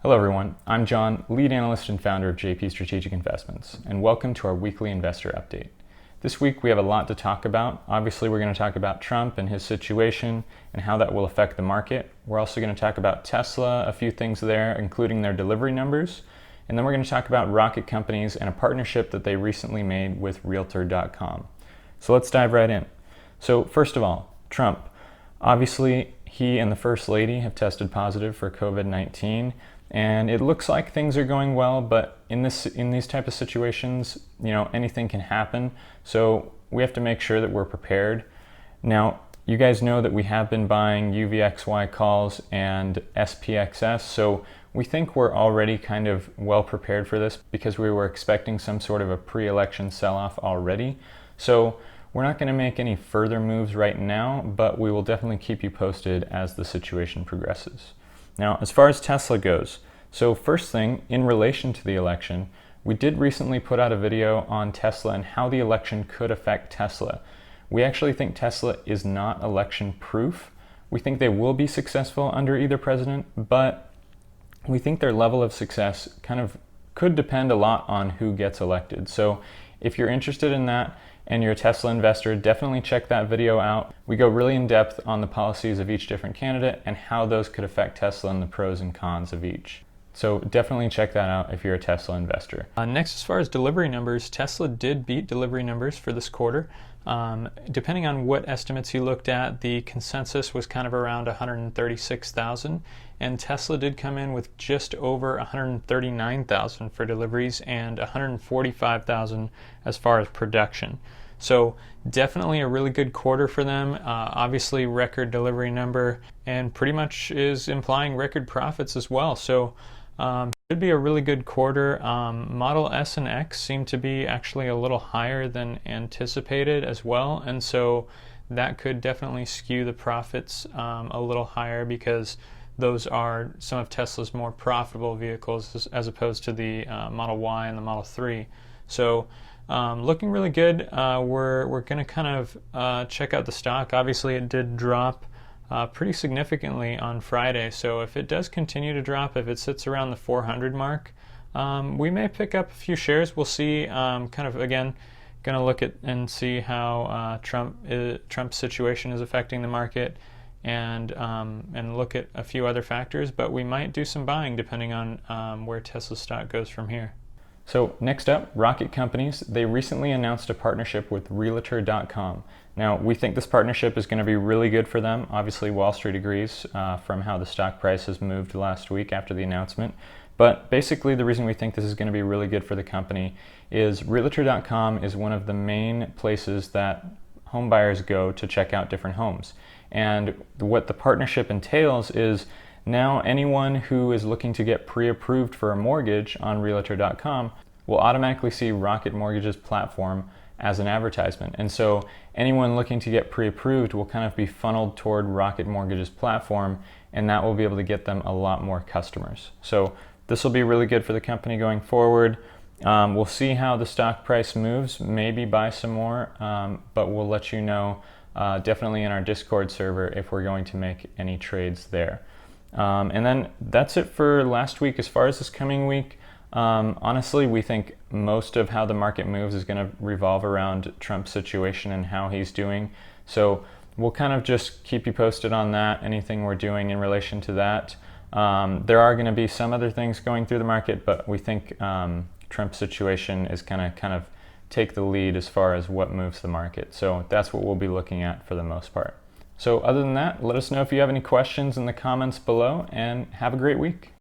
Hello everyone, I'm John, lead analyst and founder of JP Strategic Investments, and welcome to our weekly investor update. This week we have a lot to talk about. Obviously we're going to talk about Trump and his situation and how that will affect the market. We're also going to talk about Tesla, a few things there, including their delivery numbers. And then we're going to talk about rocket companies and a partnership that they recently made with Realtor.com. So let's dive right in. So first of all, Trump. Obviously, he and the First Lady have tested positive for COVID-19, and it looks like things are going well, but in these type of situations, anything can happen. So we have to make sure that we're prepared. Now, you guys know that we have been buying UVXY calls and SPXS, so we think we're already kind of well prepared for this because we were expecting some sort of a pre-election sell-off already. So we're not going to make any further moves right now, but we will definitely keep you posted as the situation progresses. Now, as far as Tesla goes, so first thing, in relation to the election, we did recently put out a video on Tesla and how the election could affect Tesla. We actually think Tesla is not election proof. We think they will be successful under either president, but we think their level of success kind of could depend a lot on who gets elected. So if you're interested in that and you're a Tesla investor, definitely check that video out. We go really in depth on the policies of each different candidate and how those could affect Tesla and the pros and cons of each. So definitely check that out if you're a Tesla investor. Next, as far as delivery numbers, Tesla did beat delivery numbers for this quarter. Depending on what estimates you looked at, the consensus was kind of around 136,000, and Tesla did come in with just over 139,000 for deliveries and 145,000 as far as production. So definitely a really good quarter for them. Obviously record delivery number, and pretty much is implying record profits as well. So should be a really good quarter. Model S and X seem to be actually a little higher than anticipated as well, and so that could definitely skew the profits a little higher because those are some of Tesla's more profitable vehicles as opposed to the Model Y and the Model 3. So looking really good. We're going to kind of check out the stock. Obviously it did drop pretty significantly on Friday, so if it does continue to drop, if it sits around the 400 mark, we may pick up a few shares. We'll see. Kind of again going to look at and see how Trump's situation is affecting the market, and look at a few other factors, but we might do some buying depending on where Tesla stock goes from here. So next up, rocket companies. They recently announced a partnership with Realtor.com. Now, we think this partnership is going to be really good for them. Obviously, Wall Street agrees from how the stock price has moved last week after the announcement. But basically, the reason we think this is going to be really good for the company is Realtor.com is one of the main places that home buyers go to check out different homes. And what the partnership entails is now anyone who is looking to get pre-approved for a mortgage on Realtor.com will automatically see Rocket Mortgage's platform as an advertisement. And so anyone looking to get pre-approved will kind of be funneled toward Rocket Mortgage's platform, and that will be able to get them a lot more customers. So this will be really good for the company going forward. We'll see how the stock price moves, maybe buy some more, but we'll let you know definitely in our Discord server if we're going to make any trades there. And then that's it for last week. As far as this coming week, honestly, we think most of how the market moves is going to revolve around Trump's situation and how he's doing. So we'll kind of just keep you posted on that, anything we're doing in relation to that. There are going to be some other things going through the market, but we think Trump's situation is going to kind of take the lead as far as what moves the market. So that's what we'll be looking at for the most part. So other than that, let us know if you have any questions in the comments below, and have a great week.